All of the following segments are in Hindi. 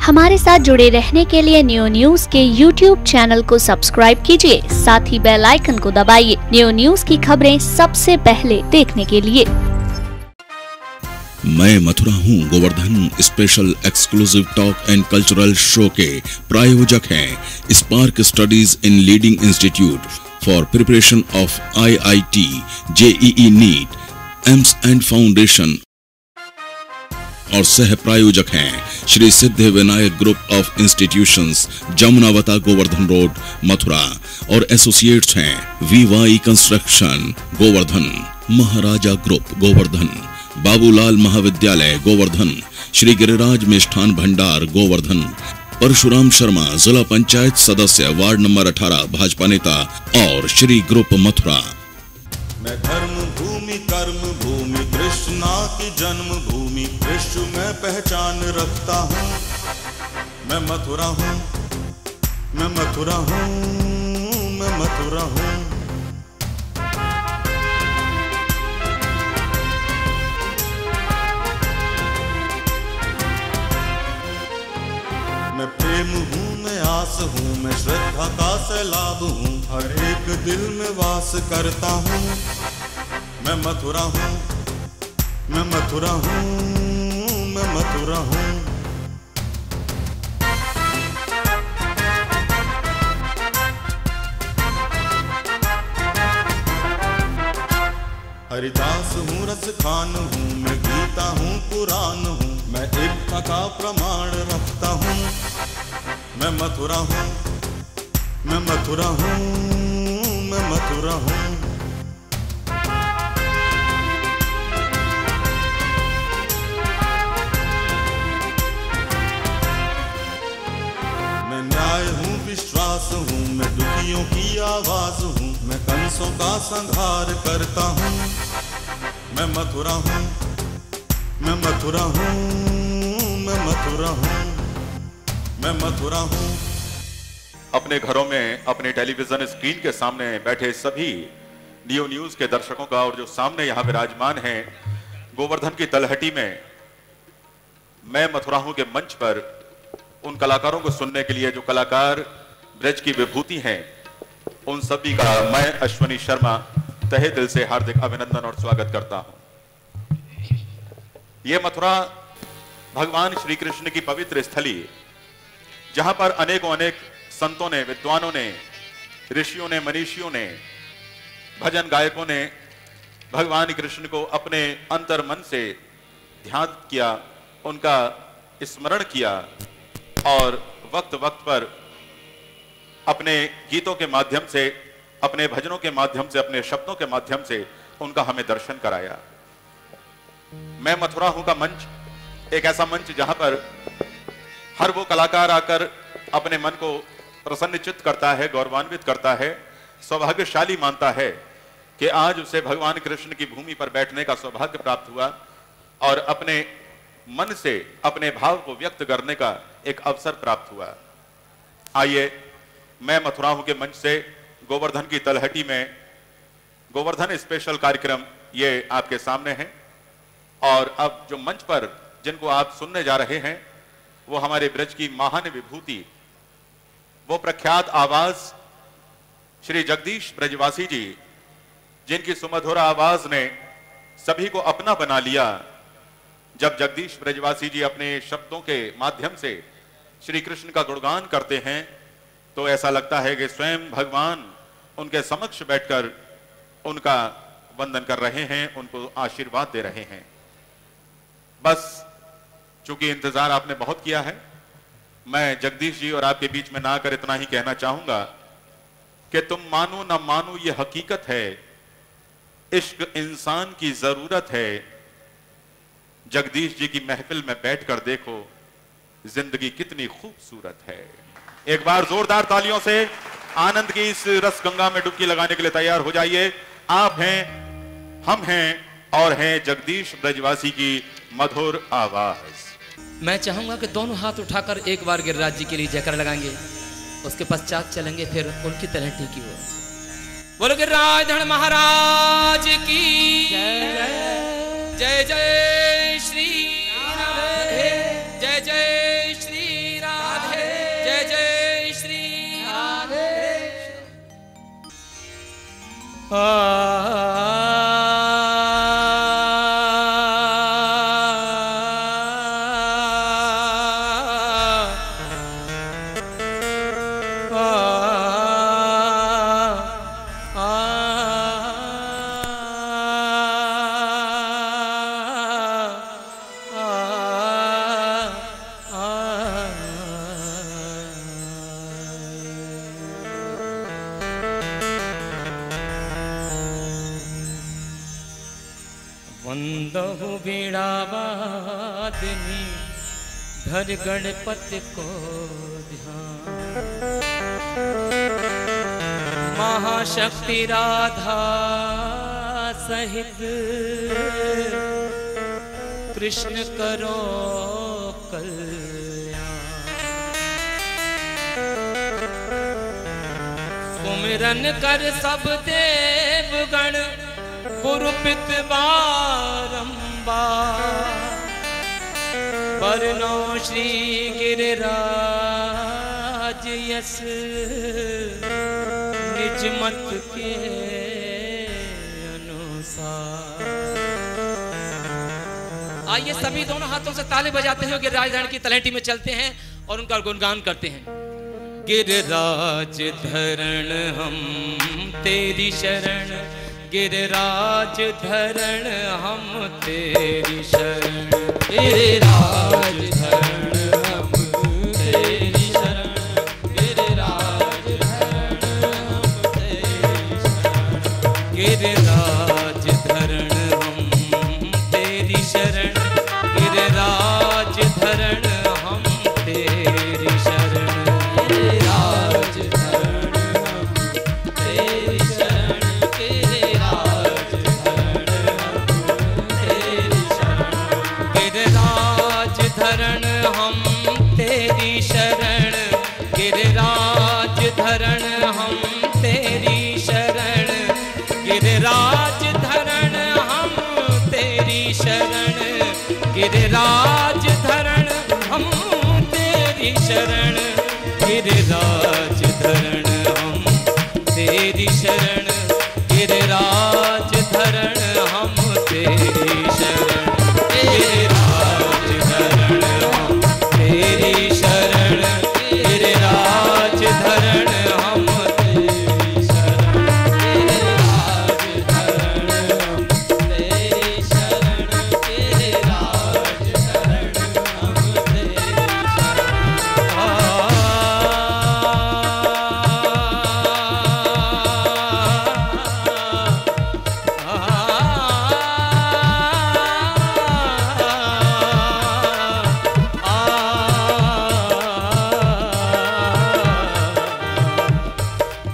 हमारे साथ जुड़े रहने के लिए न्यू न्यूज के YouTube चैनल को सब्सक्राइब कीजिए, साथ ही बेल आइकन को दबाइए न्यू न्यूज की खबरें सबसे पहले देखने के लिए। मैं मथुरा हूँ Govardhan special exclusive talk and cultural show के प्रायोजक हैं Spark Studies in leading institute for preparation of IIT, JEE NEET, AIIMS and foundation और सह प्रायोजक हैं Shri Siddh Vinayak group of institutions, Jamunavata, Govardhan road, Mathura और एसोसिएट्स हैं VY construction Govardhan, Maharaja group Govardhan, Babulal महाविद्यालय गोवर्धन, श्री गिरिराज मिष्ठान भंडार गोवर्धन, परशुराम शर्मा जिला पंचायत सदस्य वार्ड नंबर 18 भाजपा नेता और श्री ग्रुप मथुरा। मैं धर्म भूमि कर्म भूमि कृष्णा की जन्म भूमि विश्व में पहचान रखता हूँ। मैं मथुरा हूँ, मैं मथुरा हूँ, मैं मथुरा हूँ। मैं प्रेम हूँ, मैं आस हूँ, मैं श्रद्धा का सैलाब हूँ, हर एक दिल में वास करता हूँ। मैं मथुरा हूँ, मैं मथुरा हूँ, मैं मथुरा हूँ। हरिदास हूँ, रस खान हूँ, मैं गीता हूँ, पुराण हूँ, मैं एकता का प्रमाण रखता हूँ। मैं मथुरा हूँ, मैं मथुरा हूँ, मैं मथुरा हूँ। मैं न्याय हूँ, विश्वास हूँ, मैं दुखियों की आवाज हूँ, मैं कंसों का संहार करता हूँ। मैं मथुरा हूँ, मैं मथुरा हूँ, मैं मथुरा हूँ, मैं मथुरा हूँ। अपने घरों में, अपने टेलीविजन स्क्रीन के सामने बैठे सभी न्यू न्यूज के दर्शकों का और जो सामने यहाँ विराजमान हैं गोवर्धन की तलहटी में मैं मथुरा हूँ के मंच पर उन कलाकारों को सुनने के लिए जो कलाकार ब्रज की विभूति हैं, उन सभी का मैं अश्वनी शर्मा तहे दिल से हार्दिक अभिनंदन और स्वागत करता हूं। ये मथुरा भगवान श्री कृष्ण की पवित्र स्थली, जहां पर अनेक संतों ने, विद्वानों ने, ऋषियों ने, मनीषियों ने, भजन गायकों ने भगवान कृष्ण को अपने अंतर मन से ध्यान किया, उनका स्मरण किया और वक्त वक्त पर अपने गीतों के माध्यम से, अपने भजनों के माध्यम से, अपने शब्दों के माध्यम से उनका हमें दर्शन कराया। मैं मथुरा हूं का मंच एक ऐसा मंच जहां पर हर वो कलाकार आकर अपने मन को प्रसन्नचित्त करता है, गौरवान्वित करता है, सौभाग्यशाली मानता है कि आज उसे भगवान कृष्ण की भूमि पर बैठने का सौभाग्य प्राप्त हुआ और अपने मन से अपने भाव को व्यक्त करने का एक अवसर प्राप्त हुआ। आइए, मैं मथुरा हूं के मंच से गोवर्धन की तलहटी में गोवर्धन स्पेशल कार्यक्रम ये आपके सामने है और अब जो मंच पर जिनको आप सुनने जा रहे हैं वो हमारे ब्रज की महान विभूति, वो प्रख्यात आवाज श्री जगदीश ब्रजवासी जी, जिनकी सुमधुर आवाज ने सभी को अपना बना लिया। जब जगदीश ब्रजवासी जी अपने शब्दों के माध्यम से श्री कृष्ण का गुणगान करते हैं तो ऐसा लगता है कि स्वयं भगवान उनके समक्ष बैठकर उनका वंदन कर रहे हैं, उनको आशीर्वाद दे रहे हैं। बस चूंकि इंतजार आपने बहुत किया है, मैं जगदीश जी और आपके बीच में ना आकर इतना ही कहना चाहूंगा कि तुम मानो ना मानो ये हकीकत है, इश्क इंसान की जरूरत है। जगदीश जी की महफिल में बैठकर देखो जिंदगी कितनी खूबसूरत है। एक बार जोरदार तालियों से आनंद की इस रस गंगा में डुबकी लगाने के लिए तैयार हो जाइए। आप हैं, हम हैं और हैं जगदीश ब्रजवासी की मधुर आवाज। मैं चाहूंगा कि दोनों हाथ उठाकर एक बार गिरिराज जी के लिए जयकार लगाएंगे, उसके पश्चात चलेंगे फिर उनकी तलहटी की ओर। बोलो गिरिराज धन महाराज की जय जय जय श्री राधे, जय जय श्री वंदहु बीड़ावादिनी धर गणपति को ध्यान। महाशक्ति राधा सहित कृष्ण करो कल्याण। सुमिरन कर सब देवगण गुरु पित बारंबार। बरनो श्री गिरिराज यस निज मत के अनुसार। आइए सभी दोनों हाथों से ताली बजाते हैं, गिरिराज धरण की तलहटी में चलते हैं और उनका गुणगान करते हैं। गिरिराज धरण हम तेरी शरण, गिरिराज धरण हम तेरी शरण। गिरिराज धरण हम तेरी शरण, गिरिराज धरण हम तेरी शरण। गिरिराज धरण हम तेरी शरण, गिरिराज धरण हम तेरी शरण। गिरिराज धरण हम तेरी शरण, गिरिराज धरण हम तेरी शरण। गिरिराज धरण हम तेरी शरण, गिरिराज धरण हम तेरी शरण। गिरिराज धरण हम तेरी शरण, गिरिराज धरण हम तेरी शरण। गिरिराज धरण हम तेरी शरण, गिरिराज धरण हम तेरी शरण। गिरिराज धरण हम तेरी शरण, गिरिराज धरण हम तेरी शरण। गिरिराज धरण हम तेरी शरण, गिरिराज धरण हम तेरी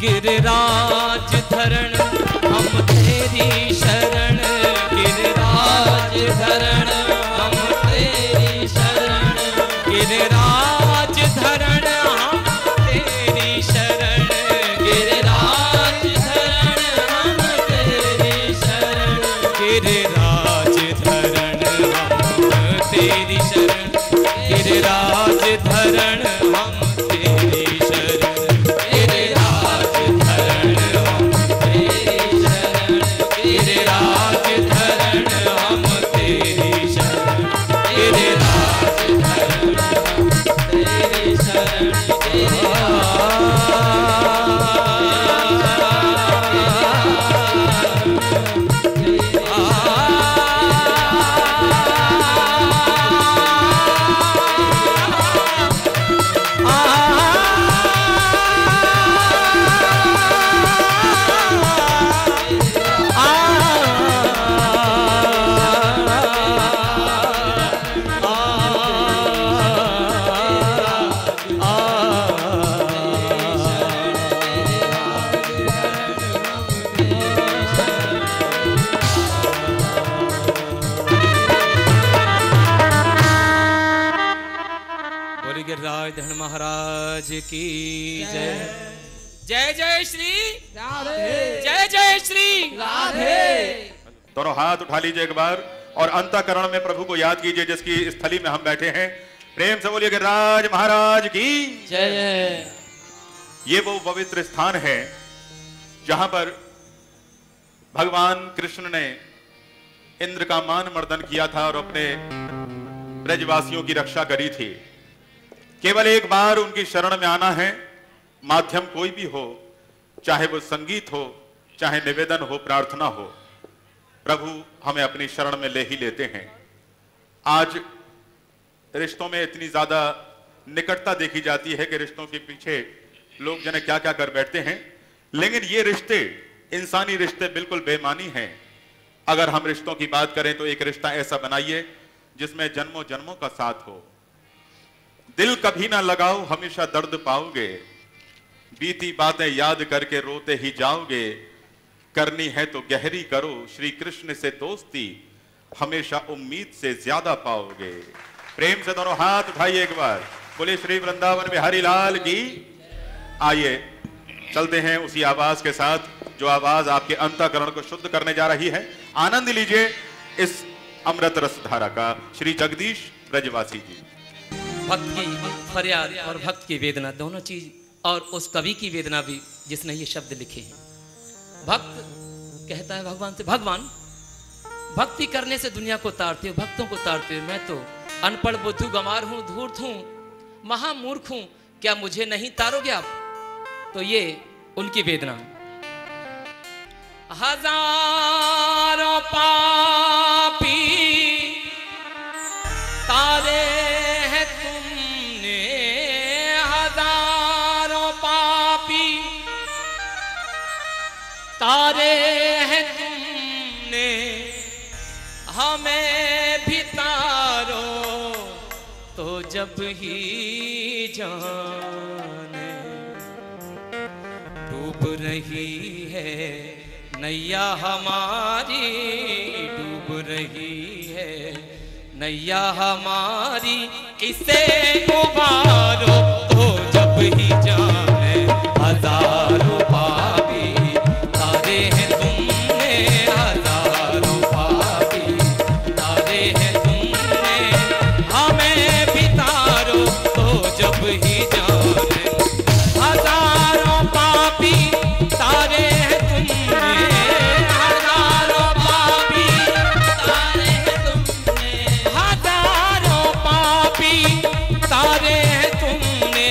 गिरिराज धरण हम तेरी शरण, गिरिराज धरण हम तेरी शरण। गिरिराज धरण हम तेरी शरण, गिरिराज धरण हम तेरी शरण। गिरिराज धरण हम तेरी शरण, गिरिराज धरण हम तेरी शरण। गिरिराज धरण हम तेरी शरण, गिरिराज धरण हम तेरी शरण। गिरिराज धरण हम तेरी शरण, गिरिराज धरण महाराज की जय। जय जय श्री राधे, जय जय श्री राधे। दोनों हाथ उठा लीजिए एक बार और अंतःकरण में प्रभु को याद कीजिए जिसकी स्थली में हम बैठे हैं। प्रेम से बोलिए गिरिराज महाराज की जय। ये वो पवित्र स्थान है जहां पर भगवान कृष्ण ने इंद्र का मान मर्दन किया था और अपने ब्रजवासियों की रक्षा करी थी। केवल एक बार उनकी शरण में आना है, माध्यम कोई भी हो, चाहे वो संगीत हो, चाहे निवेदन हो, प्रार्थना हो, प्रभु हमें अपनी शरण में ले ही लेते हैं। आज रिश्तों में इतनी ज्यादा निकटता देखी जाती है कि रिश्तों के पीछे लोग जाने क्या क्या कर बैठते हैं, लेकिन ये रिश्ते, इंसानी रिश्ते बिल्कुल बेमानी हैं। अगर हम रिश्तों की बात करें तो एक रिश्ता ऐसा बनाइए जिसमें जन्मों जन्मों का साथ हो। दिल कभी ना लगाओ, हमेशा दर्द पाओगे, बीती बातें याद करके रोते ही जाओगे, करनी है तो गहरी करो, श्री कृष्ण से दोस्ती हमेशा उम्मीद से ज्यादा पाओगे। प्रेम से दोनों हाथ उठाइए एक बार, बोले श्री वृंदावन बिहारी लाल की। आइए चलते हैं उसी आवाज के साथ जो आवाज आपके अंतःकरण को शुद्ध करने जा रही है। आनंद लीजिए इस अमृत रस धारा का। श्री जगदीश ब्रजवासी जी। भक्त की फरियाद और भक्त की वेदना दोनों चीज, और उस कवि की वेदना भी जिसने ये शब्द लिखे हैं। भक्त कहता है भगवान से, भगवान भक्ति करने से दुनिया को तारते हो, भक्तों को तारते हो। मैं तो अनपढ़ बुद्धू गंवार हूं, धूर्त हूं, महामूर्ख हूं, क्या मुझे नहीं तारोगे आप? तो ये उनकी वेदना। हजारों पापी तारे हैं तुमने, हजारों पापी तारे हैं तुमने, हमें भी तारो तो जब ही जाने डूब रही है नैया हमारी, डूब रही है नैया हमारी, इसे उबारो तो जब ही जाने। हजारों पापी तारे हैं तुमने, हजारों पापी तारे हैं तुमने, हमें भी तारो तो जब ही जाने। हजारों पापी तारे हैं तुमने, हजारों पापी तारे हैं तुमने, हजारों पापी तारे हैं तुमने,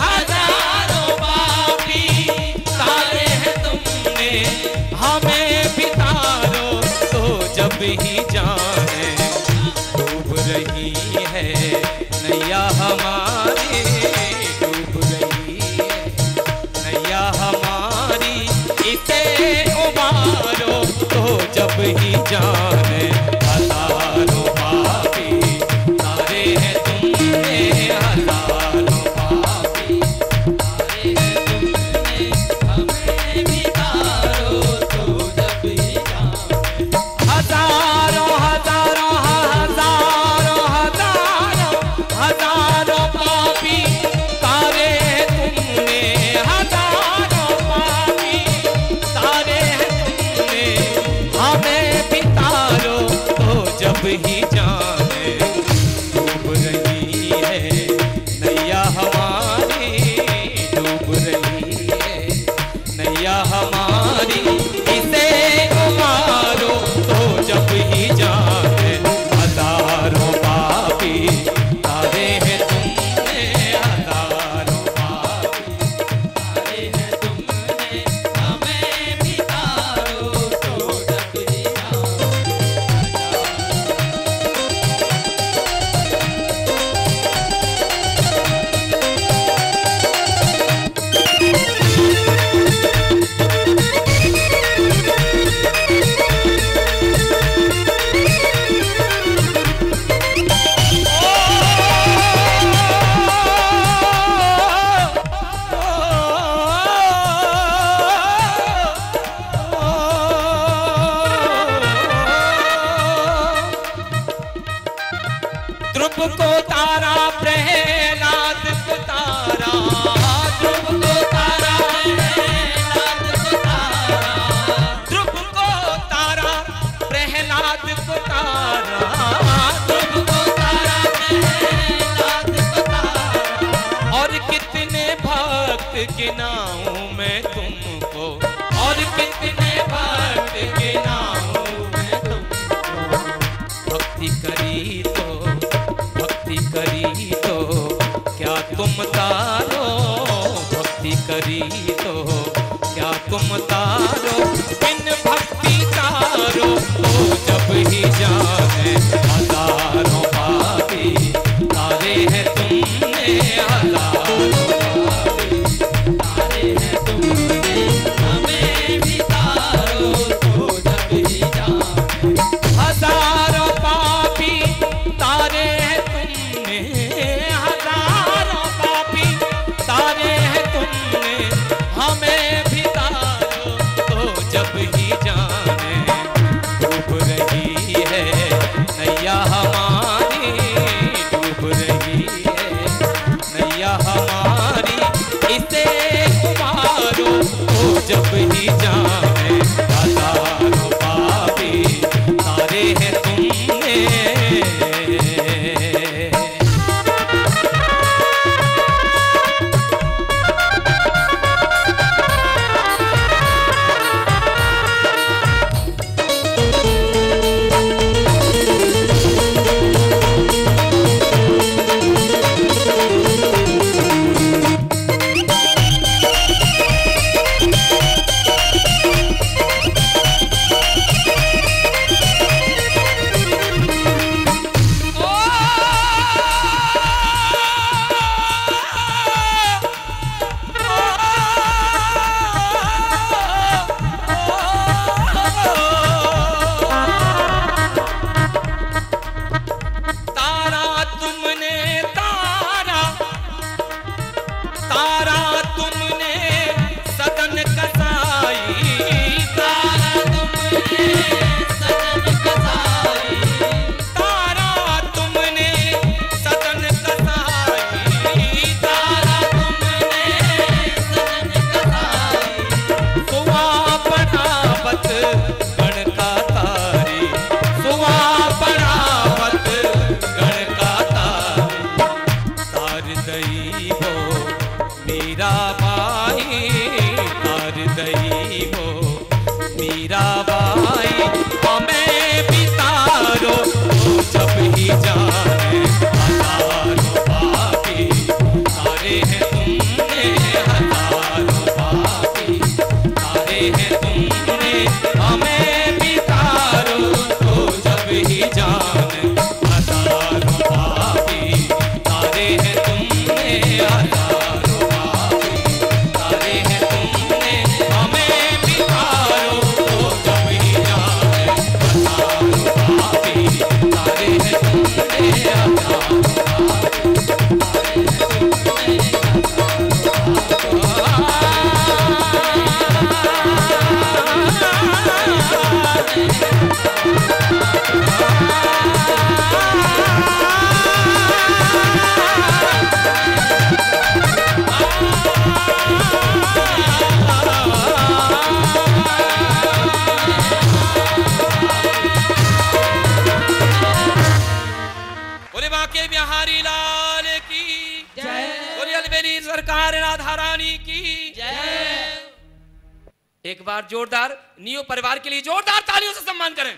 हजारों पापी तारे हैं तुमने, हमें भी तारो तो जब ही जाने। डूब रही है नैया हमारी, डूब रही है नैया हमारी, इसे उबारो तो जब ही जाने। हजारों पापी तारे हैं तुमने, हजारों पापी तारे हैं तुमने, हमें भी तारो तो जब ही जाने। हजारों हजारों हजारों हजारों हजारों पापी तारे हैं तुमने, हजारों पापी तारे हैं तुमने, हमें भी तारो तो जब ही जाने। डूब रही है नैया हमारी, डूब रही है नैया हमारी, इसे उबारो तो जब ही जाने। हजारों पापी तारे हैं तुमने, हजारों पापी तारे हैं तुमने, हमें भी तारो तो जब ही जाने। ध्रुव को तारा प्रहलाद को तारा, ध्रुव को तारा प्रहलाद को तारा, ध्रुव को तारा प्रहलाद को तारा, ध्रुव को तारा प्रहलाद को तारा। और कितने भक्त गिनाऊं मैं तुमको, और कितने भक्त तुम तारो, भक्ति करी तो क्या तुम तारो, बिन भक्ति तारो तो जब ही जाने हजारों पापी तारे हैं तुमने, हजारों पापी तारे हैं तुमने, हमें भी तारो तो जब ही जाने हजारों पापी तारे हैं तुमने, हजारों पापी तारे हैं तुमने, हमें भी तारो तो जब ही जाने डूब रही है नैया हमारी, डूब रही है नैया हमारी, इसे उबारो तो जब ही जाने हजारों पापी तारे हैं तुमने। एक बार जोरदार नियो परिवार के लिए जोरदार तालियों से सम्मान करें।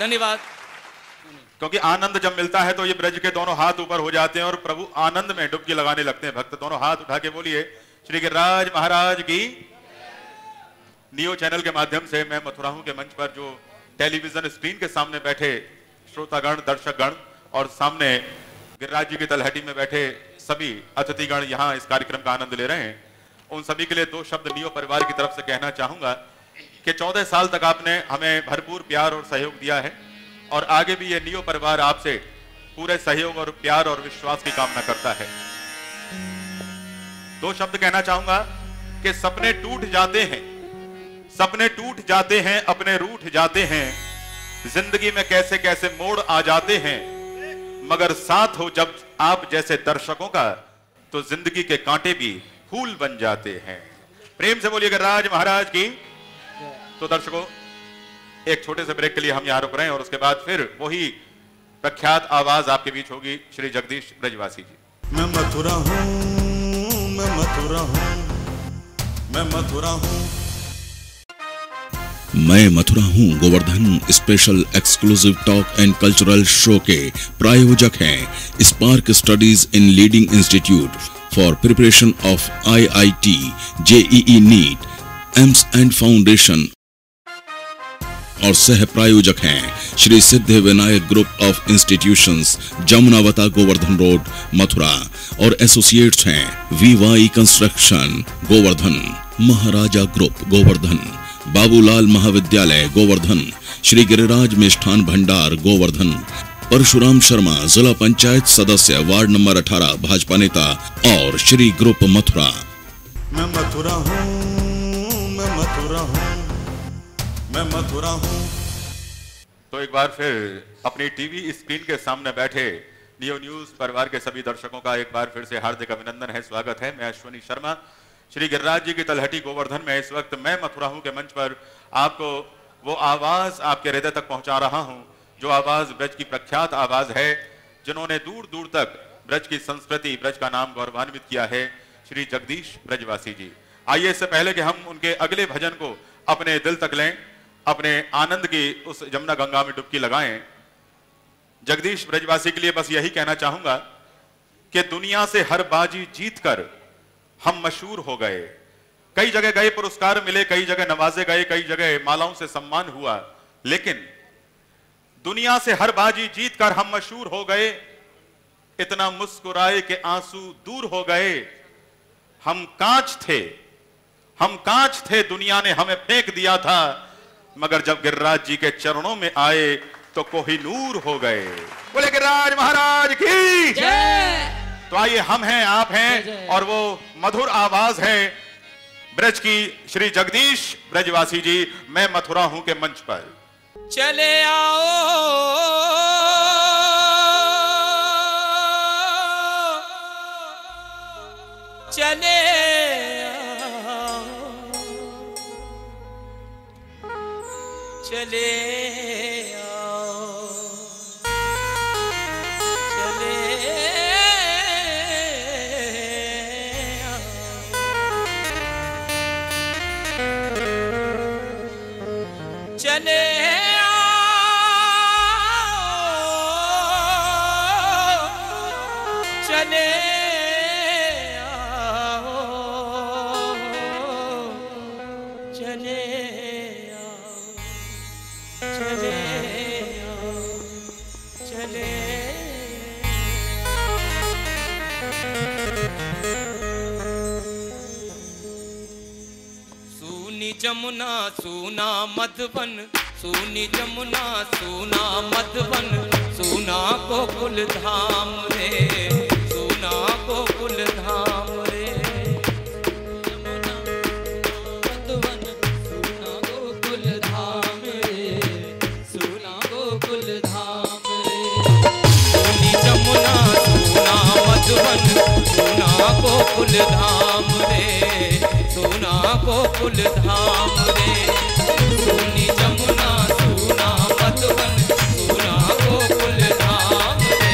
धन्यवाद। क्योंकि आनंद जब मिलता है तो ये ब्रज के दोनों हाथ ऊपर हो जाते हैं और प्रभु आनंद में डुबकी लगाने लगते हैं। भक्त दोनों हाथ उठा के बोलिए श्री गिरिराज महाराज की। नियो चैनल के माध्यम से मैं मथुरा हूं के मंच पर जो टेलीविजन स्क्रीन के सामने बैठे श्रोतागण, दर्शकगण और सामने गिरिराज जी की तलहटी में बैठे सभी अतिथिगण यहाँ इस कार्यक्रम का आनंद ले रहे हैं, उन सभी के लिए दो शब्द नियो परिवार की तरफ से कहना चाहूंगा कि 14 साल तक आपने हमें भरपूर प्यार और सहयोग दिया है और आगे भी ये नियो परिवार आपसे पूरे सहयोग और प्यार और विश्वास की कामना करता है। दो शब्द कहना चाहूंगा कि सपने टूट जाते हैं, सपने टूट जाते हैं, अपने रूठ जाते हैं, जिंदगी में कैसे कैसे मोड़ आ जाते हैं, मगर साथ हो जब आप जैसे दर्शकों का तो जिंदगी के कांटे भी फूल बन जाते हैं। प्रेम से बोलिए गिरिराज महाराज की। तो दर्शकों एक छोटे से ब्रेक के लिए हम यहां रुक रहे हैं और उसके बाद फिर वही प्रख्यात आवाज आपके बीच होगी श्री जगदीश ब्रजवासी जी। मैं मथुरा हूं, मैं मथुरा हूं, मैं मथुरा हूं। मैं मथुरा हूँ Govardhan special exclusive talk and cultural show के प्रायोजक हैं Spark Studies in leading institute for preparation of IIT, JEE NEET, AIIMS and foundation और सह प्रायोजक हैं Shri Siddh Vinayak group of institutions, Jamunavata, Govardhan road, Mathura और एसोसिएट्स हैं VY construction Govardhan, Maharaja group Govardhan, Babulal महाविद्यालय गोवर्धन, श्री गिरिराज मिष्ठान भंडार गोवर्धन, परशुराम शर्मा जिला पंचायत सदस्य वार्ड नंबर 18 भाजपा नेता और श्री ग्रुप मथुरा। मैं मथुरा हूँ, मैं मथुरा हूँ, मैं मथुरा हूँ। तो एक बार फिर अपनी टीवी स्क्रीन के सामने बैठे नियो न्यूज परिवार के सभी दर्शकों का एक बार फिर से हार्दिक अभिनंदन है, स्वागत है। मैं अश्विनी शर्मा श्री गिरिराज जी की तलहटी गोवर्धन में इस वक्त मैं मथुरा हूं के मंच पर आपको वो आवाज आपके हृदय तक पहुंचा रहा हूं जो आवाज ब्रज की प्रख्यात आवाज है, जिन्होंने दूर दूर तक ब्रज की संस्कृति, ब्रज का नाम गौरवान्वित किया है, श्री जगदीश ब्रजवासी जी। आइए इससे पहले कि हम उनके अगले भजन को अपने दिल तक लें, अपने आनंद की उस जमुना गंगा में डुबकी लगाएं, जगदीश ब्रजवासी के लिए बस यही कहना चाहूंगा कि दुनिया से हर बाजी जीतकर हम मशहूर हो गए। कई जगह गए, पुरस्कार मिले, कई जगह नवाजे गए, कई जगह मालाओं से सम्मान हुआ, लेकिन दुनिया से हर बाजी जीतकर हम मशहूर हो गए। इतना मुस्कुराए कि आंसू दूर हो गए। हम कांच थे, हम कांच थे, दुनिया ने हमें फेंक दिया था, मगर जब गिरिराज जी के चरणों में आए तो कोहिनूर हो गए। बोले गिरिराज महाराज की जय। तो आइए, हम हैं, आप हैं, और वो मधुर आवाज है ब्रज की श्री जगदीश ब्रजवासी जी मैं मथुरा हूं के मंच पर। चले आओ चले आओ चले चले चले चले चले सूनी जमुना सूना मधुबन, सूनी जमुना सूना मधुबन, सूना गोकुल धाम रे, सूना गोकुल धाम रे। जमुना मधुबन सूना गोकुल धाम रे, सूना गोकुल धाम रे। सूनी जमुना सूना मधुबन, सूना गोकुल धाम रे, सूना गोकुल धाम रे। सूनी जमुना सूना मधुबन, सूना गोकुल धाम रे,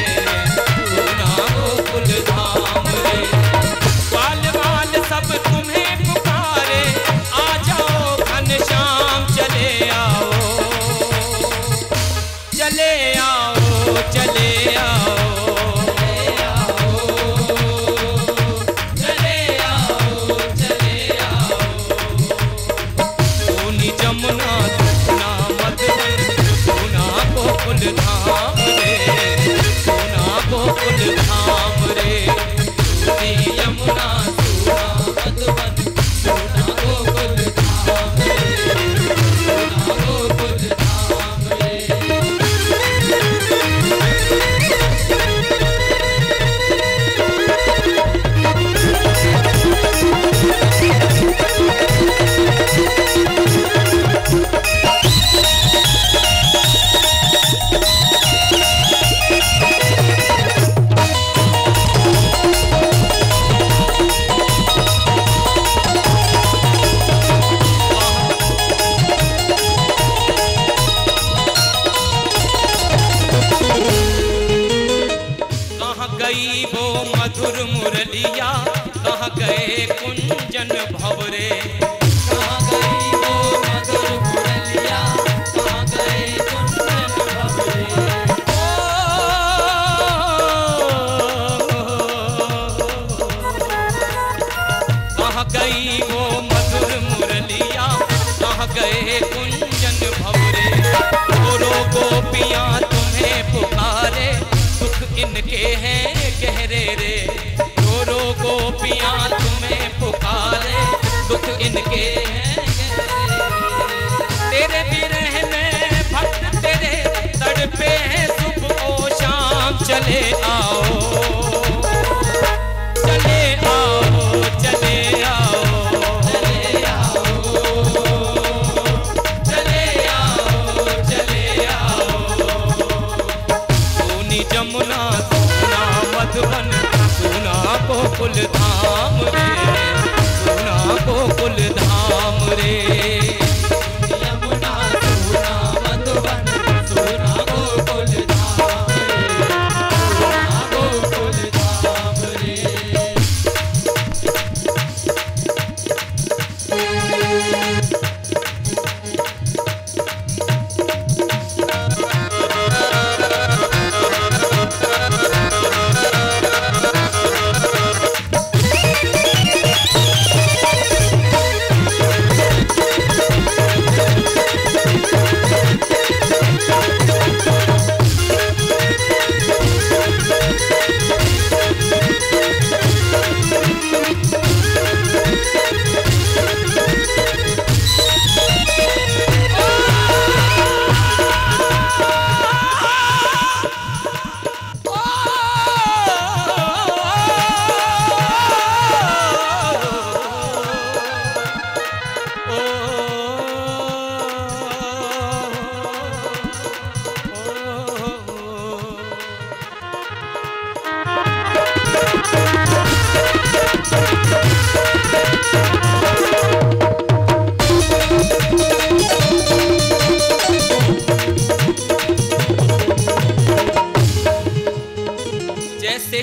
सूना गोकुल धाम रे। बाल बाल सब तुम्हें पुकारे, आ जाओ घनश्याम चले आओ, चले आओ, चले आओ, जमुना सूना मधुबन, सूना गोकुल धाम रे, सूना गोकुल धाम रे। सूनी यमुना सूना मधुबन, सूना गोकुल धाम रे, सूना गोकुल धाम रे। गई वो मधुर मुरलिया, कहाँ गए कुंजन भवरे, कहाँ गई वो मधुर मुरलिया। कहाँ गई वो मधुर मुरलिया, कहाँ गए कुंजन भंवरे। रो रो गोपियाँ तुम्हें पुकारे, दुख इनके हैं गहरे रे। रो रो गोपियाँ तुम्हें पुकारे, दुख इनके हैं गहरे रे। तेरे विरह में भक्त तेरे तड़पे हैं, सुबह ओ शाम चले आओ, चले आओ, चले आओ, चले आओ, चले आओ, चले आओ। सोनी जमुना सोना मधुबन, सोना गोकुल धाम रे, सोना गोकुल धाम रे।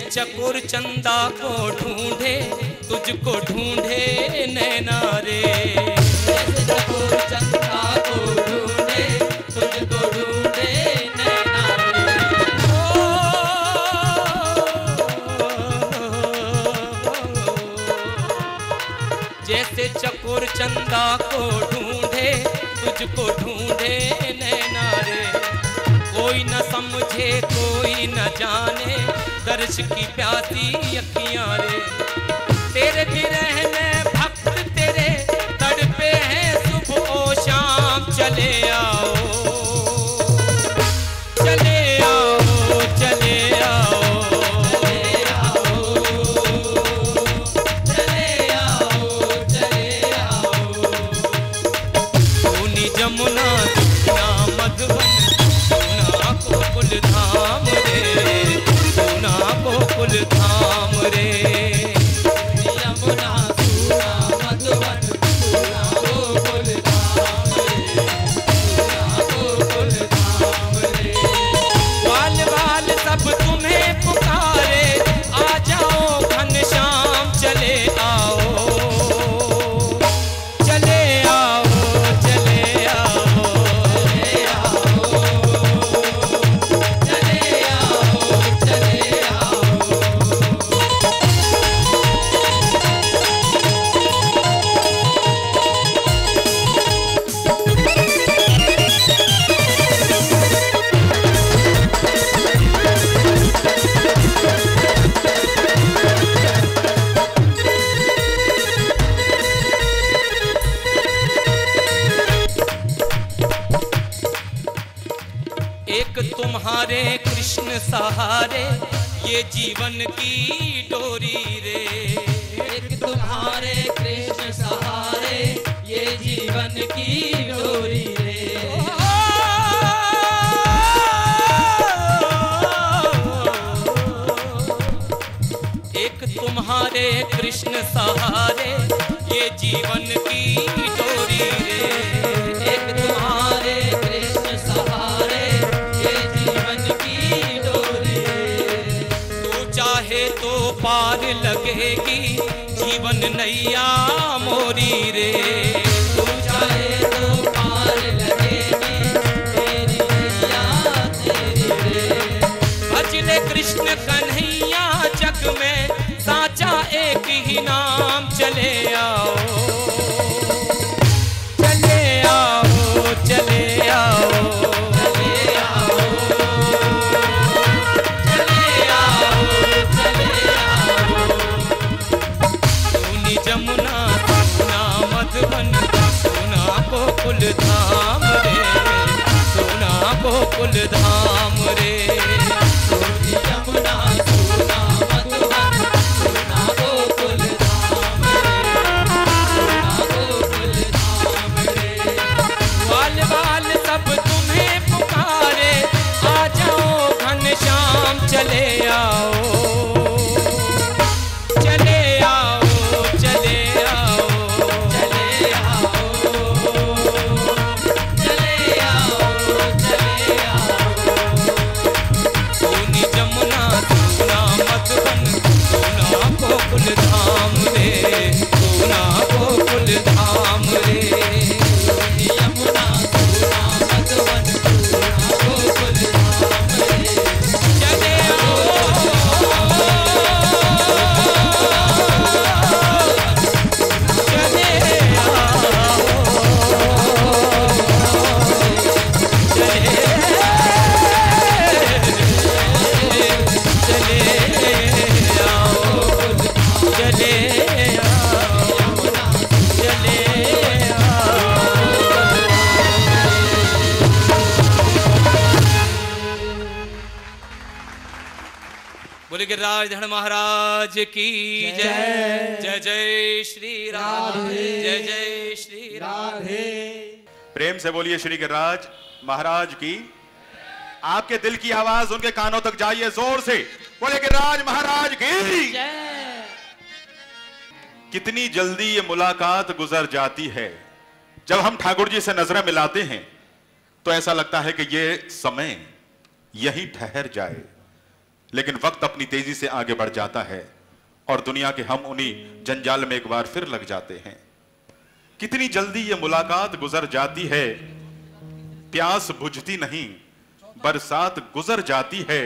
चकोर चंदा को ढूंढे, तुझको ढूंढे नैना रे। चकोर चंदा को ढूंढे, तुझको ढूंढे नैना रे। जैसे चकोर चंदा को ढूंढे, तुझको ढूंढे नैना रे। कोई न समझे कोई न जाने, दर्श की प्यासी अखियां रे। तेरे विरह में भक्त तेरे तड़पे हैं, सुबह ओ शाम चले आओ, चले आओ, चले आओ, चले आओ, चले आओ, चले आओ। सोनी जमुना सोना मधुबन, सोना गोकुल धाम रे, सोना गोकुल धाम रे। यमुना सोना मधुबन, सोना गोकुल धाम रे, सोना गोकुल धाम रे। वाल वाल सब तुम्हें पुकारे, आ जाओ घनश्याम चले आओ, चले आओ, चले आओ, चले आओ, चले आओ, चले आओ। एक तुम्हारे कृष्ण सहारे, ये जीवन की डोरी रे। एक तुम्हारे कृष्ण सहारे, ये जीवन की डोरी रे। एक तुम्हारे कृष्ण सहारे, ये जीवन की डोरी रे। एक तुम्हारे कृष्ण सहारे, ये जीवन की डोरी रे। तू चाहे तो पार लगेगी जीवन नैया मोरी रे। तू चाहे तो पार लगेगी तेरी नैया तेरी रे। भजले कृष्ण कन्हैया, जग में साचा एक ही नाम चले चले आओ, चले आओ, चले आओ, चले आओ, चले आओ, चले आओ। सोनी जमुना सोना मधुबन सोना गोकुल धाम रे, सोना गोकुल धाम रे। सोनी जमुना सोना मधुबन सोना गोकुल धाम रे, सोना गोकुल धाम रे। वाल वाल सब तुम्हें पुकारे, आ जाओ घनश्याम चले आओ, चले आओ, चले आओ, चले आओ, चले आओ, चले आओ। सोनी जमुना सोना मधुबन सोना गोकुल धाम रे, सोना गोकुल धाम रे। सोनी जमुना सोना मधुबन सोना गोकुल धाम रे। चले आओ, चले बोले गिरिराज धड़ महाराज की जय। जय जय श्री राधे, जय जय श्री राधे। प्रेम से बोलिए श्री गिरिराज महाराज की। आपके दिल की आवाज उनके कानों तक जाइए जोर से, बोले गिरिराज महाराज की जय। कितनी जल्दी ये मुलाकात गुजर जाती है। जब हम ठाकुर जी से नजरें मिलाते हैं तो ऐसा लगता है कि ये समय यहीं ठहर जाए, लेकिन वक्त अपनी तेजी से आगे बढ़ जाता है और दुनिया के हम उन्हीं जंजाल में एक बार फिर लग जाते हैं। कितनी जल्दी ये मुलाकात गुजर जाती है, प्यास बुझती नहीं, बरसात गुजर जाती है।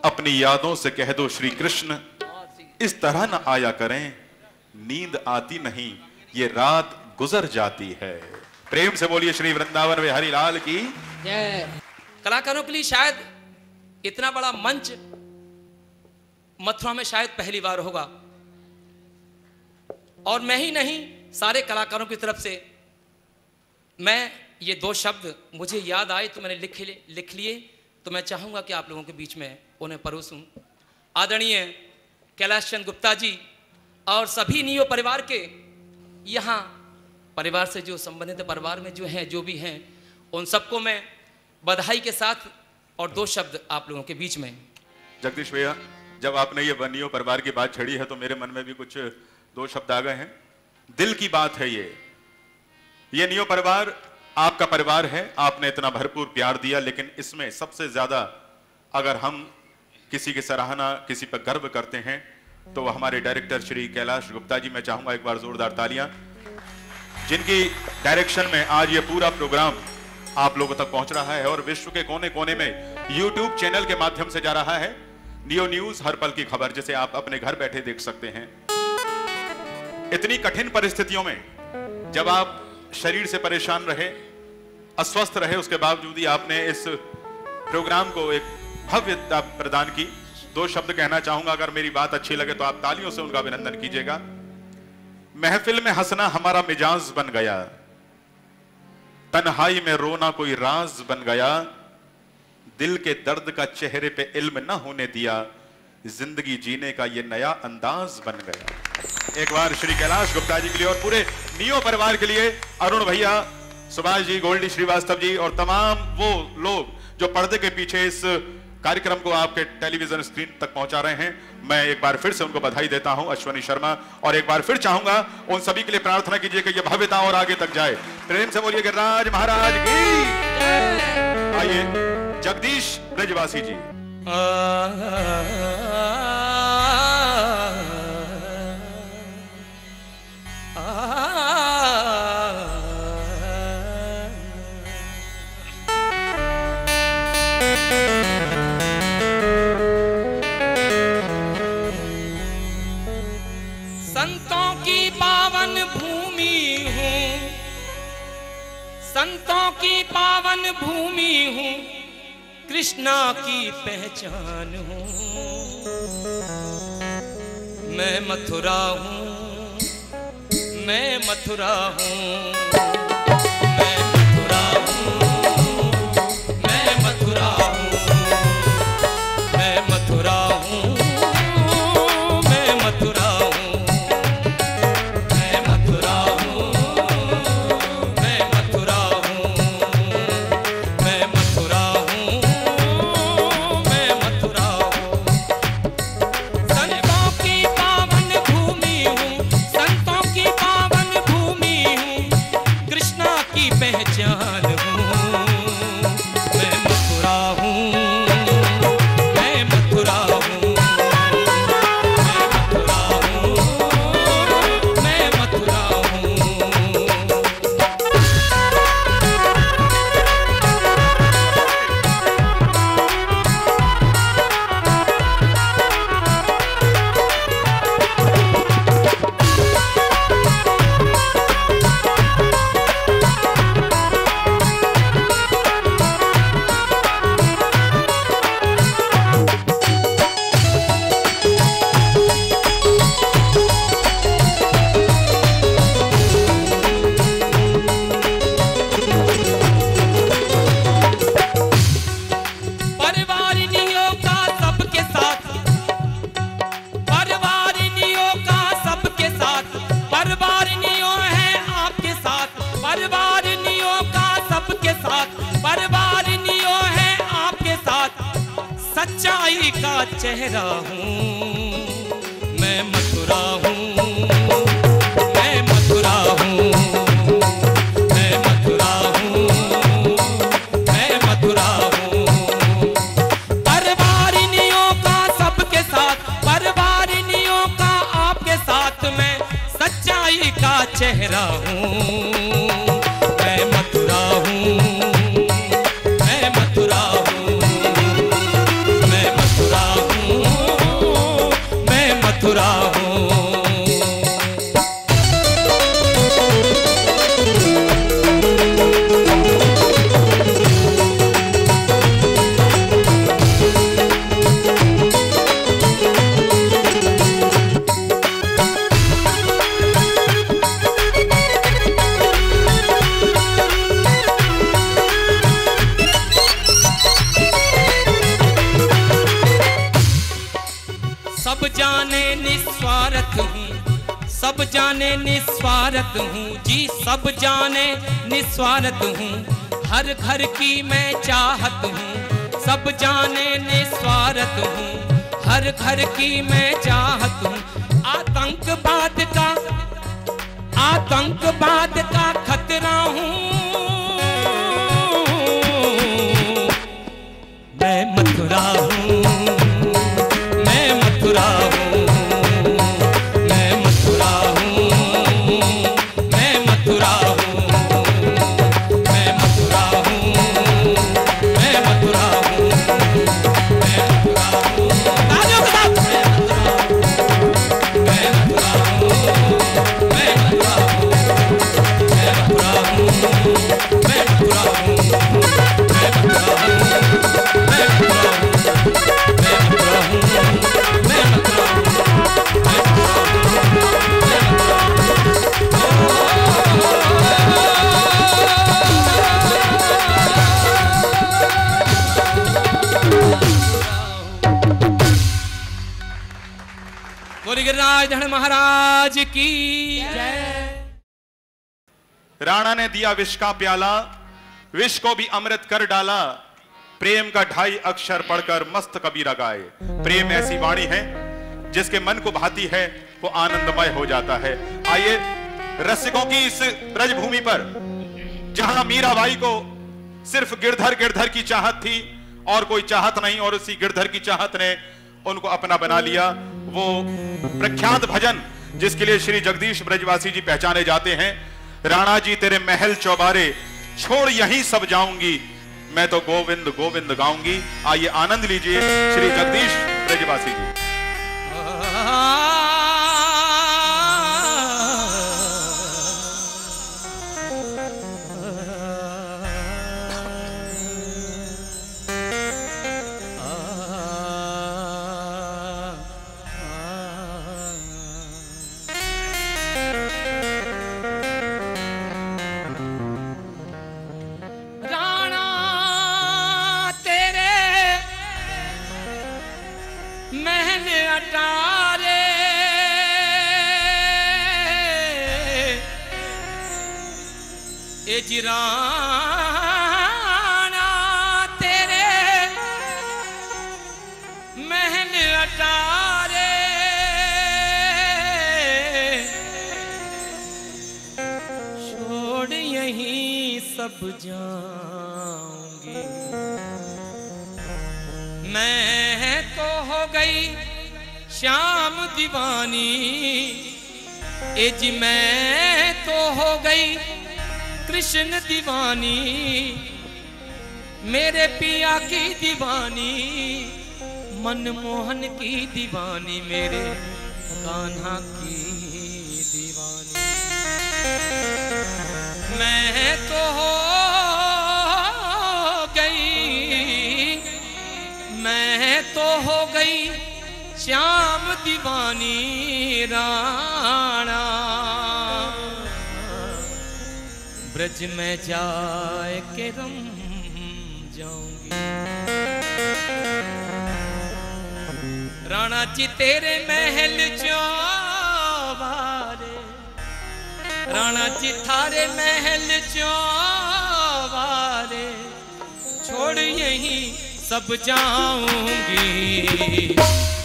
अपनी यादों से कह दो श्री कृष्ण इस तरह न आया करें, नींद आती नहीं, ये रात गुजर जाती है। प्रेम से बोलिए श्री वृंदावन में हरि लाल की जय। कलाकारों के लिए शायद इतना बड़ा मंच मथुरा में शायद पहली बार होगा, और मैं ही नहीं सारे कलाकारों की तरफ से मैं ये दो शब्द मुझे याद आए तो मैंने लिख लिए, तो मैं चाहूंगा कि आप लोगों के बीच में उन्हें परोसूं। आदरणीय कैलाश चंद गुप्ता जी और सभी नियो परिवार के, यहाँ परिवार से जो संबंधित परिवार में जो हैं, जो भी हैं, उन सबको मैं बधाई के साथ और दो शब्द आप लोगों के बीच में। जगदीश भैया, जब आपने ये नियो परिवार की बात छेड़ी है तो मेरे मन में भी कुछ दो शब्द आ गए हैं। दिल की बात है ये नियो परिवार आपका परिवार है, आपने इतना भरपूर प्यार दिया, लेकिन इसमें सबसे ज्यादा अगर हम किसी की सराहना, किसी पर गर्व करते हैं तो वो हमारे डायरेक्टर श्री कैलाश गुप्ता जी। मैं चाहूंगा एक बार जोरदार तालियां, जिनकी डायरेक्शन में आज ये पूरा प्रोग्राम आप लोगों तक पहुंच रहा है और विश्व के कोने कोने में यूट्यूब चैनल के माध्यम से जा रहा है। नियो न्यूज, हर पल की खबर, जिसे आप अपने घर बैठे देख सकते हैं। इतनी कठिन परिस्थितियों में जब आप शरीर से परेशान रहे, अस्वस्थ रहे, उसके बावजूद ही आपने इस प्रोग्राम को एक भव्यता प्रदान की। दो शब्द कहना चाहूंगा, अगर मेरी बात अच्छी लगे तो आप तालियों से उनका अभिनंदन कीजिएगा। महफिल में हंसना हमारा मिजाज बन गया, तन्हाई में रोना कोई राज बन गया, दिल के दर्द का चेहरे पे इल्म न होने दिया, जिंदगी जीने का ये नया अंदाज बन गया। एक बार श्री कैलाश गुप्ता जी के लिए और पूरे नियो परिवार के लिए, अरुण भैया, सुभाष जी, गोल्डी श्रीवास्तव जी और तमाम वो लोग जो पर्दे के पीछे इस कार्यक्रम को आपके टेलीविजन स्क्रीन तक पहुंचा रहे हैं, मैं एक बार फिर से उनको बधाई देता हूं, अश्वनी शर्मा, और एक बार फिर चाहूंगा उन सभी के लिए प्रार्थना कीजिए कि यह भव्यता और आगे तक जाए। प्रेम से बोलिए गिरिराज महाराज की। आइए जगदीश ब्रजवासी जी। संतों की पावन भूमि हूँ, संतों की पावन भूमि हूँ, कृष्णा की पहचान हूँ। मैं मथुरा हूँ, मैं मथुरा हूँ, मैं मथुरा हूँ, मैं मथुरा हूँ, मैं मथुरा हूँ, मैं मथुरा हूँ, मैं मथुरा हूँ, मैं मथुरा हूँ, मैं मथुरा हूँ, मैं मथुरा हूँ। संतों की पावन भूमि हूँ, संतों की पावन भूमि हूँ, कृष्णा की पहचान हूँ। मैं मथुरा हूँ, मैं मथुरा हूँ, मैं मथुरा हूँ, मैं मथुरा हूँ। परिवारिनियों का सबके साथ, परिवारिनियों का सबके साथ, परिवारिनियों है आपके साथ, परिवारिनियों का सबके साथ, परिवारिनियों है आपके साथ, सच्चाई का चेहरा हूँ। मैं मथुरा हूँ, मैं मथुरा हूँ, मैं मथुरा हूँ, मैं मथुरा हूँ। परिवारिनियों का सबके साथ, परिवारिनियों का आपके साथ, मैं सच्चाई का चेहरा हूँ। मैं मथुरा हूँ, मैं मथुरा हूँ, मैं मथुरा हूँ, मैं मथुरा हूँ। सब जाने निस्वार्थ हूँ, सब जाने निस्वार्थ हूँ जी, सब जाने निस्वार्थ हूँ, हर घर की मैं चाहत हूँ। सब जाने निस्वार्थ हूँ, हर घर की मैं चाहत हूँ। आतंकवाद का खतरा हूँ। मैं मथुरा हूँ, मैं मथुरा हूँ, मैं मथुरा हूँ, मैं मथुरा हूँ, मैं मथुरा हूँ, मैं मथुरा हूँ, मैं मथुरा हूँ। तालियों के साथ मैं मथुरा हूँ, मैं मथुरा हूँ, मैं मथुरा हूँ, मैं मथुरा हूँ, मैं मथुरा हूँ, मैं मथुरा हूँ, मैं मथुरा हूँ, मैं मथुरा हूँ, मैं बोल गिरिराज धन महाराज की जय। राणा ने दिया विष का प्याला, विष को भी अमृत कर डाला, प्रेम का 2.5 अक्षर पढ़कर मस्त कबीरा गाए। प्रेम ऐसी वाणी है जिसके मन को भाती है वो आनंदमय हो जाता है। आइए रसिकों की इस ब्रजभूमि पर जहां मीराबाई को सिर्फ गिरधर गिरधर की चाहत थी और कोई चाहत नहीं, और उसी गिरधर की चाहत ने उनको अपना बना लिया। वो प्रख्यात भजन जिसके लिए श्री जगदीश ब्रजवासी जी पहचाने जाते हैं। राणा जी तेरे महल चौबारे छोड़ यहीं सब जाऊंगी, मैं तो गोविंद गोविंद गाऊंगी। आइए आनंद लीजिए श्री जगदीश ब्रजवासी जी। ये जिराना तेरे महल अटारे, छोड़ यहीं सब जाऊंगी। मैं तो हो गई श्याम दीवानी, ए जी मैं तो हो गई कृष्ण दीवानी, मेरे पिया की दीवानी, मनमोहन की दीवानी, मेरे कान्हा की दीवानी। मैं तो हो गई, मैं तो हो गई श्याम दीवानी राणा, ब्रज में जाए के रम जाऊंगी। राणा जी तेरे महल चौबारे, राणा जी थारे महल चौबारे, छोड़ यहीं सब जाऊंगी।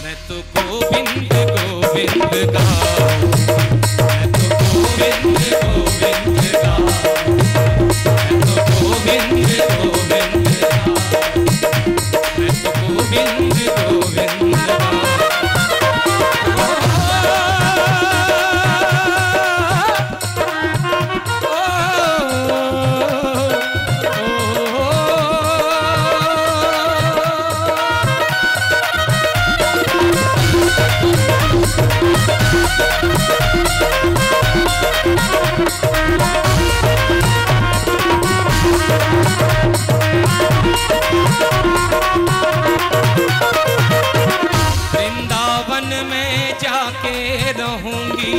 मैं तो गोविंद गोविंद गाऊं, मैं तो गोविंद गोविंद गाऊं, मैं तो गोविंद गोविंद गाऊं, मैं तो गोविंद गोविंद गाऊं। वृंदावन में जाके रहूंगी,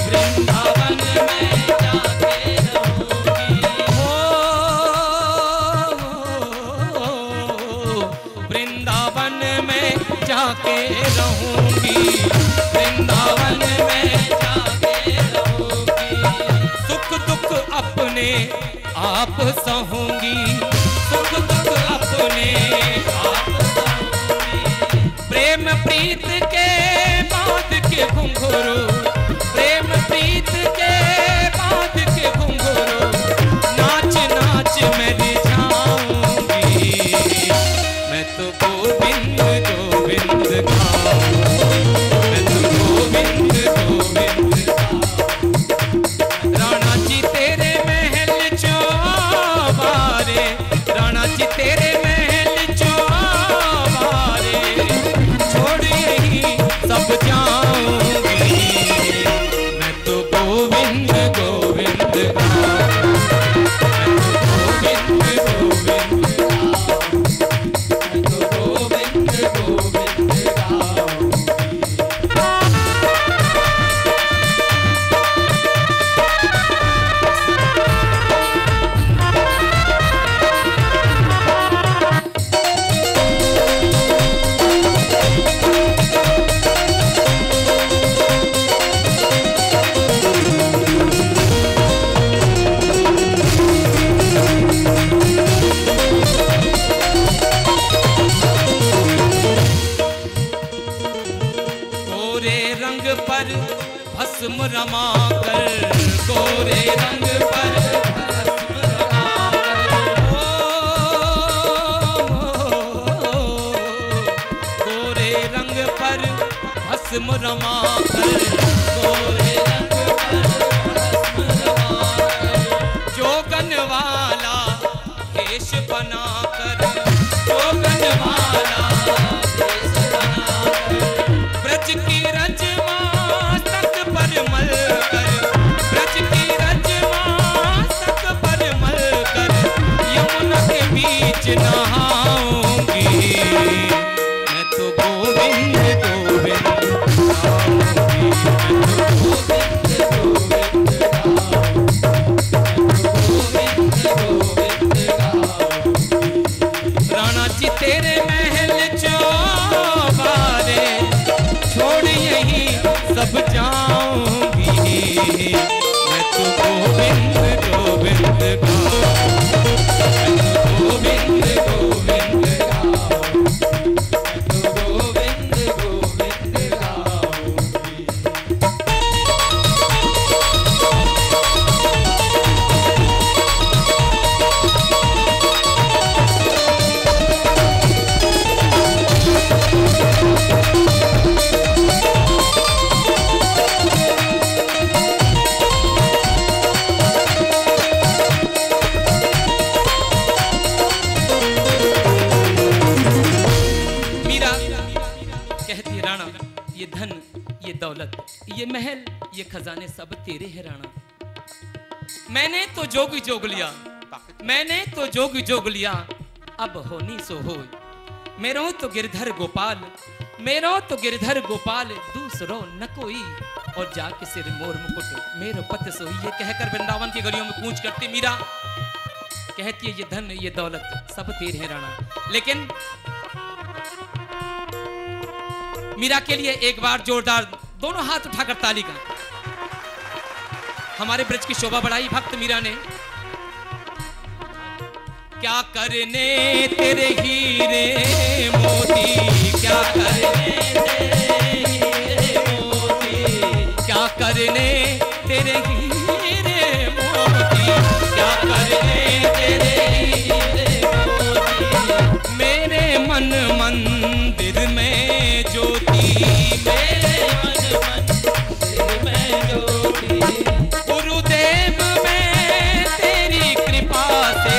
वृंदावन में जाके रहूंगी, हो वृंदावन में जाके रहूंगी, वृंदावन में जाके रहूंगी। सुख दुख अपने आप सहूंगी, सुख दुख अपने आप सहूंगी। प्रेम प्रीत के बांध के घुंघरू, प्रेम प्रीत के बांध के घुंघरू, नाच नाच मैं रिझाऊंगी। मैं तो गोविंद गोविंद गाऊं, मैं तो गोविंद गोविंद गाऊं। राणा जी तेरे महल चौबारे, राणा जी तेरे महल चौबारे, छोड़ यहीं सब जाऊंगी। मैं तो गोविंद गोविंद गाऊं, मैं तो गोविंद गोविंद गाऊं, मैं तो गोविंद गोविंद गाऊं। गोरे रंग पर भस्म रमा कर, गोरे रंग पर भस्म रमा कर, गोरे रंग पर भस्म रमा कर, गोरे रंग पर भस्म रमा कर। जोगन वाला केश बना कर, जोगन वाला केश बना कर, ब्रज की रजमा तक पर मल कर, ब्रज की रजमा तक पर मल कर, यमुना के बीच नहाऊंगी। मैं तो गोविंद गोविंद गाऊंगी, मैं तो गोविंद गोविंद गाऊंगी, मैं तो गोविंद गोविंद गाऊंगी। राणा जी तेरे महल चौबारे, छोड़ यहीं सब जाऊंगी। मैं तो गोविंद गोविंद गाओ, गोविंद गोविंद गाओ, गोविंद गोविंद गाओ। ये धन, ये दौलत, ये महल, ये खजाने सब तेरे हैं राणा। मैंने तो जोग जोग लिया, मैंने तो जोग जोग लिया, अब होनी सो हो। मेरो तो गिरधर गोपाल, मेरो तो गिरधर गोपाल, दूसरो न कोई। और जाके सिर मोर मुकुट मेरो पत सोई। ये कहकर वृंदावन की गलियों में कूच करती मीरा कहती है ये धन, ये दौलत सब तेरे हैं राणा। लेकिन मीरा के लिए एक बार जोरदार दोनों हाथ उठाकर ताली का। हमारे ब्रज की शोभा बढ़ाई भक्त मीरा ने। क्या करने तेरे हीरे मोती, क्या करने तेरे मोती, क्या करने तेरे हीरे मोती, क्या करने तेरे हीरे मोती। मेरे मन मंदिर में ज्योति, मेरे मन मंदिर में ज्योति। गुरुदेव में तेरी कृपा से,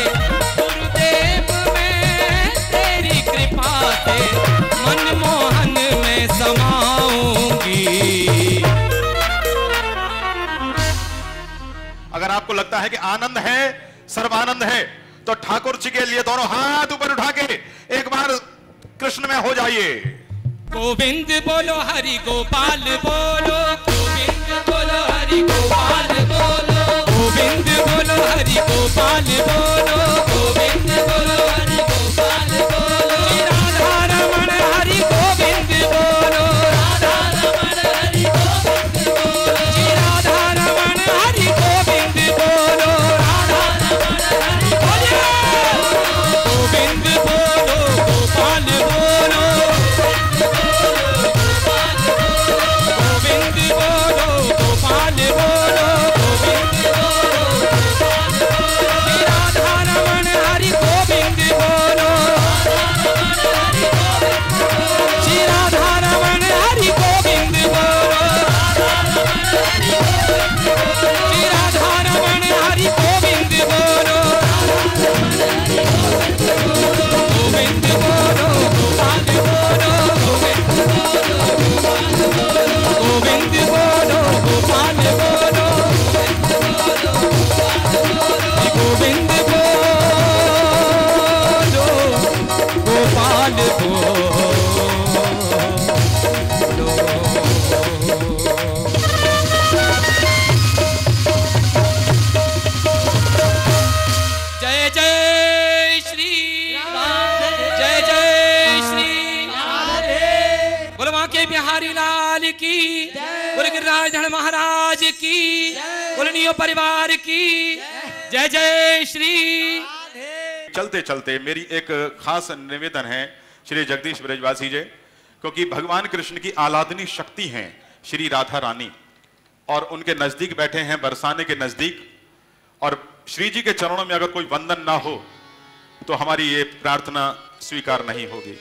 गुरुदेव में तेरी कृपा से मनमोहन में समाऊंगी। अगर आपको लगता है कि आनंद है, सर्वानंद है, तो ठाकुर जी के लिए दोनों हाथ ऊपर उठा के एक बार कृष्ण में हो जाइए। गोविंद बोलो हरि गोपाल बोलो, गोविंद बोलो हरि गोपाल बोलो, गोविंद बोलो हरि गोपाल बोलो, गोविंद बोलो हरि गोपाल बोलो। राधा रमण हरि गोविंद बोलो, राधा रमण हरि गोविंद बोलो, राधा रमण हरि गोविंद बोलो, राधा रमण हरि गोविंद बोलो, गोपाल बोलो, गोविंद बोलो, गोपाल बोलो, गोविंद बोलो, राधा रमण हरि गोविंद बोलो, श्री राधा रमण हरि गोविंद बोलो, श्री राधा रमण हरि गोविंद बोलो, गोविंद बोलो, गोपाल बोलो, गोविंद बोलो, गोविंद बोलो, गोपाल बोलो, गोविंद बोलो, गोपाल बोलो। जय जय श्री राम, जय जय श्री राधे। बोलो वहां के बिहारी लाल की, बोलो गिरिराज धन महाराज की, बोलो नियो परिवार की जय जय श्री। चलते चलते मेरी एक खास निवेदन है श्री जगदीश ब्रजवासी जी, क्योंकि भगवान कृष्ण की आलादनी शक्ति हैं श्री राधा रानी, और उनके नजदीक बैठे हैं, बरसाने के नजदीक। और श्री जी के चरणों में अगर कोई वंदन ना हो तो हमारी ये प्रार्थना स्वीकार नहीं होगी।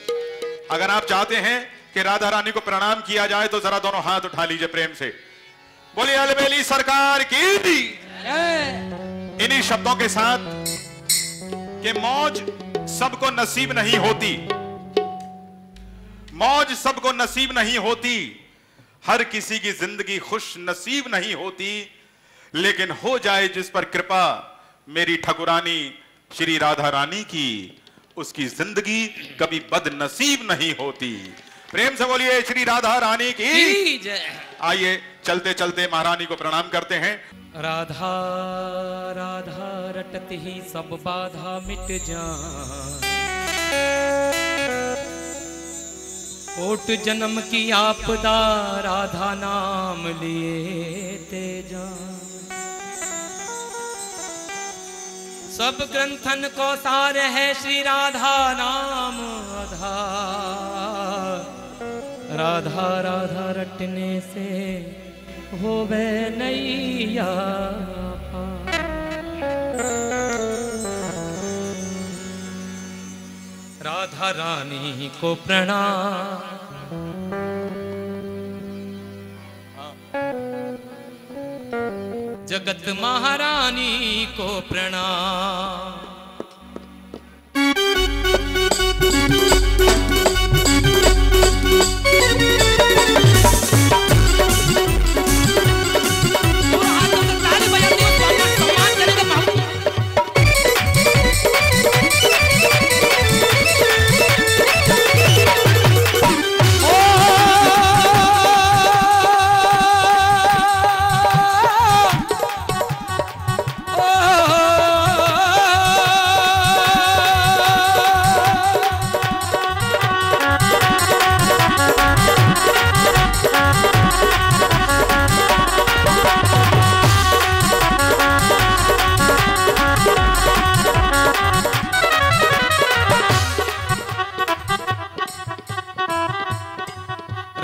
अगर आप चाहते हैं कि राधा रानी को प्रणाम किया जाए तो जरा दोनों हाथ उठा लीजिए प्रेम से। बोलिए अलबेली सरकार की। इन्हीं शब्दों के साथ कि मौज सबको नसीब नहीं होती, मौज सबको नसीब नहीं होती, हर किसी की जिंदगी खुश नसीब नहीं होती, लेकिन हो जाए जिस पर कृपा मेरी ठकुरानी श्री राधा रानी की, उसकी जिंदगी कभी बदनसीब नहीं होती। प्रेम से बोलिए श्री राधा रानी की जय। आइए चलते चलते महारानी को प्रणाम करते हैं। राधा राधा रटत ही सब बाधा मिट जाए, कोट जन्म की आपदा राधा नाम लिए ते जाए। सब ग्रंथन को सार है श्री राधा नाम आधार। राधा राधा रटने से होवे नैया पार। राधा रानी को प्रणाम, जगत महारानी को प्रणाम।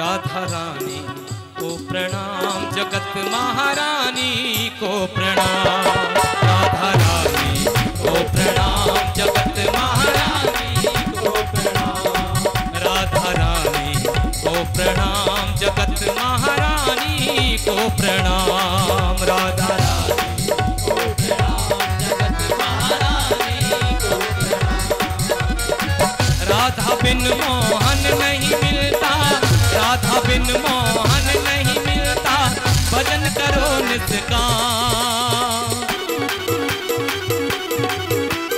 राधा रानी को प्रणाम, जगत महारानी को प्रणाम। राधा रानी को प्रणाम, जगत महारानी को प्रणाम। राधा रानी को प्रणाम, जगत महारानी को प्रणाम। राधा रानी को प्रणाम, जगत महारानी को प्रणाम। राधा बिन मोहन नहीं मिलता, राधा बिन मोहन नहीं मिलता, भजन करो निष्काम।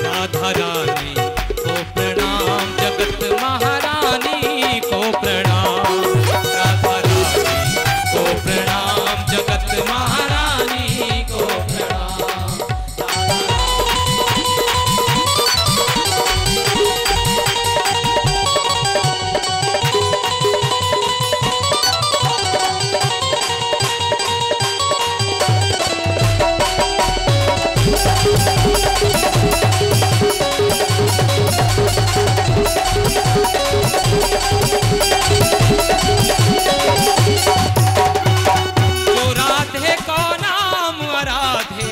राधा रानी को प्रणाम, जगत महारानी को प्रणाम। राधा रानी को प्रणाम, जगत महारानी को प्रणाम। जो राधे को नाम आराधे,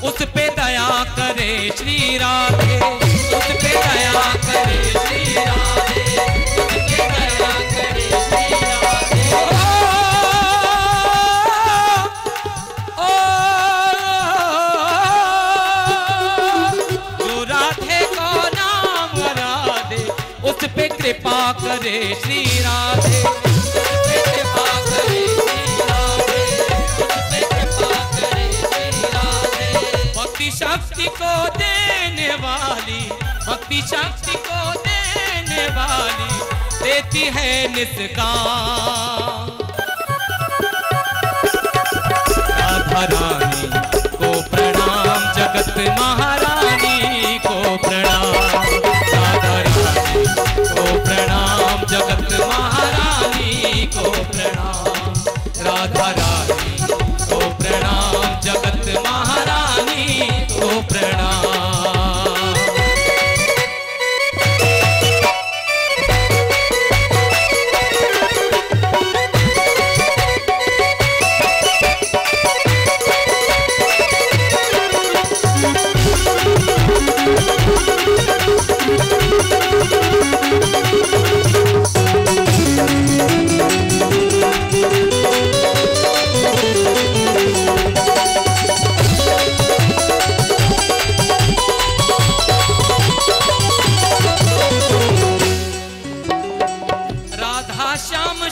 उस पे दया करे श्री राधे। उस पे दया करे श्री राधे, उस पे दया करे श्री राधे। जो राधे को नाम आराधे, उस पे कृपा करे श्री राधे। भक्ति शक्ति को देने वाली, भक्ति शक्ति को देने वाली, देती है निष्काम। राधा रानी को प्रणाम, जगत महारानी को प्रणाम। राधा रानी को प्रणाम, जगत महारानी को प्रणाम। राधा रानी को प्रणाम, जगत महारानी को प्रणाम।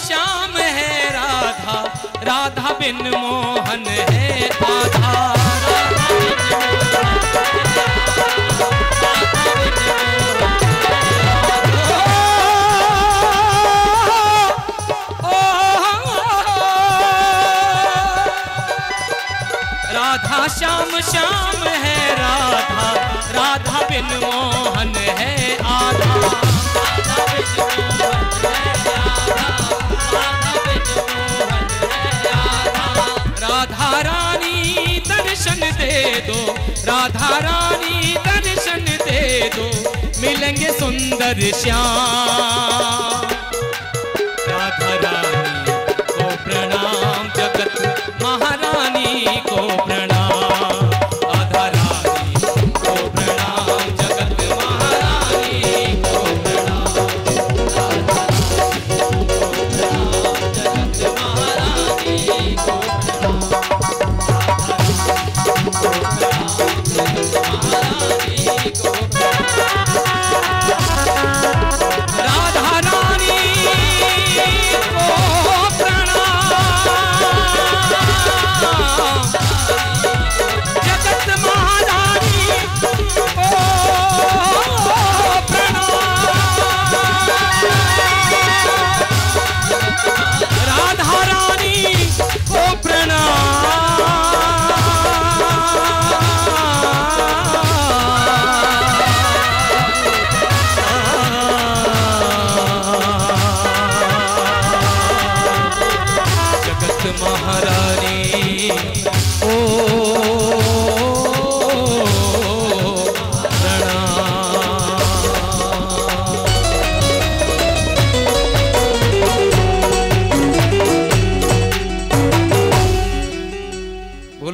श्याम है राधा, राधा बिन मोहन है आधा। राधा श्याम श्याम है राधा, राधा बिन मोहन है आधा। राधा रानी दर्शन दे दो, राधा रानी दर्शन दे दो, मिलेंगे सुंदर श्याम। राधा रानी को प्रणाम, जगत महारानी को प्रणाम, राधा रानी को प्रणाम, जगत महारानी को प्रणाम, राधा रानी को प्रणाम, जगत महारानी को प्रणाम, राधा रानी को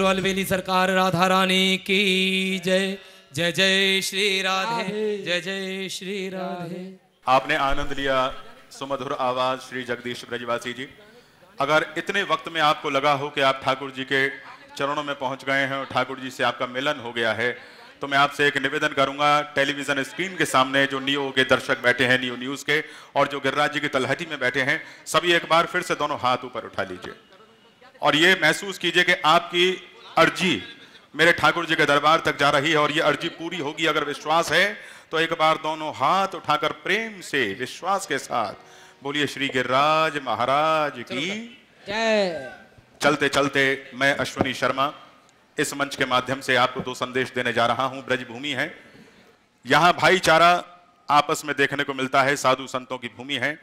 अलवेली सरकार राधा रानी की जय। जय जय श्री राधे, जय जय श्री राधे। आपने आनंद लिया सुमधुर आवाज श्री जगदीश ब्रजवासी जी। अगर इतने वक्त में आपको लगा हो कि आप ठाकुर जी के चरणों में पहुंच गए हैं और ठाकुर जी से आपका मिलन हो गया है, तो मैं आपसे एक निवेदन करूंगा, टेलीविजन स्क्रीन के सामने जो नियो के दर्शक बैठे हैं, नियो न्यूज के, और जो गिरिराज जी की तलहटी में बैठे हैं, सभी एक बार फिर से दोनों हाथ ऊपर उठा लीजिए और ये महसूस कीजिए कि आपकी अर्जी मेरे ठाकुर जी के दरबार तक जा रही है और ये अर्जी पूरी होगी। अगर विश्वास है तो एक बार दोनों हाथ उठाकर प्रेम से विश्वास के साथ बोलिए श्री गिरिराज महाराज की जय। चलते चलते मैं अश्विनी शर्मा इस मंच के माध्यम से आपको दो संदेश देने जा रहा हूं। ब्रजभूमि है, यहां भाईचारा आपस में देखने को मिलता है, साधु संतों की भूमि है।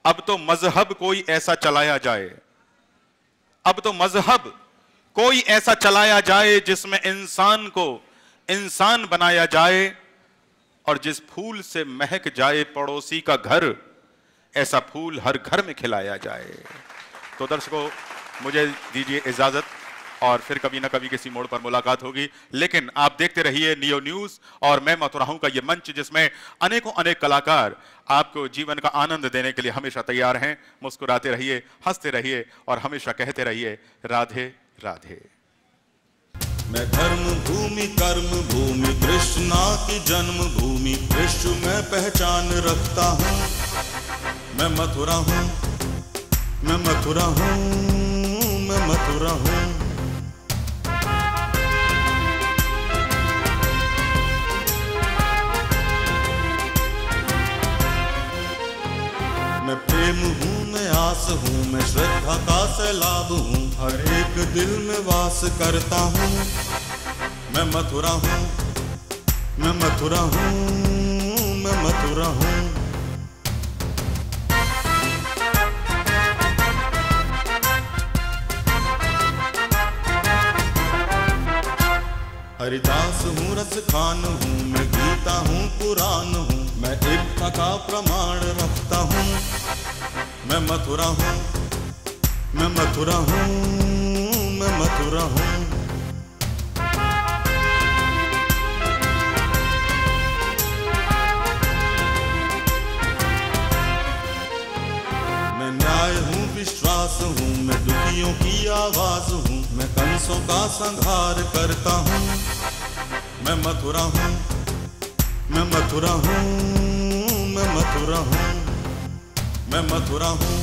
अब तो मजहब कोई ऐसा चलाया जाए, अब तो मजहब कोई ऐसा चलाया जाए जिसमें इंसान को इंसान बनाया जाए और जिस फूल से महक जाए पड़ोसी का घर, ऐसा फूल हर घर में खिलाया जाए। तो दर्शकों, मुझे दीजिए इजाजत और फिर कभी ना कभी किसी मोड़ पर मुलाकात होगी। लेकिन आप देखते रहिए नियो न्यूज और मैं मथुरा हूं का ये मंच, जिसमें अनेकों अनेक कलाकार आपको जीवन का आनंद देने के लिए हमेशा तैयार हैं। मुस्कुराते रहिए, हंसते रहिए और हमेशा कहते रहिए राधे राधे। मैं धर्म भूमि कर्म भूमि कृष्णा की जन्म भूमि विश्व में पहचान रखता हूँ। मैं मथुरा हूँ, मैं मथुरा हूँ, मैं मथुरा हूँ। मैं प्रेम हूँ, मैं आस हूँ, मैं श्रद्धा का सैलाब हूँ, हर एक दिल में वास करता हूँ। मैं मथुरा हूँ, मैं मथुरा हूँ, मैं मथुरा हूँ। हरिदास हूँ, रस खान हूँ, मैं गीता हूँ, पुराण हूँ, मैं एकता का प्रमाण रखता हूँ। मैं मथुरा हूँ, मैं मथुरा हूँ, मैं मथुरा हूँ। मैं न्याय हूँ, विश्वास हूँ, मैं दुखियों की आवाज हूँ, मैं कंसों का संहार करता हूँ। मैं मथुरा हूँ, मैं मथुरा हूँ, मैं मथुरा हूँ, मैं मथुरा हूँ।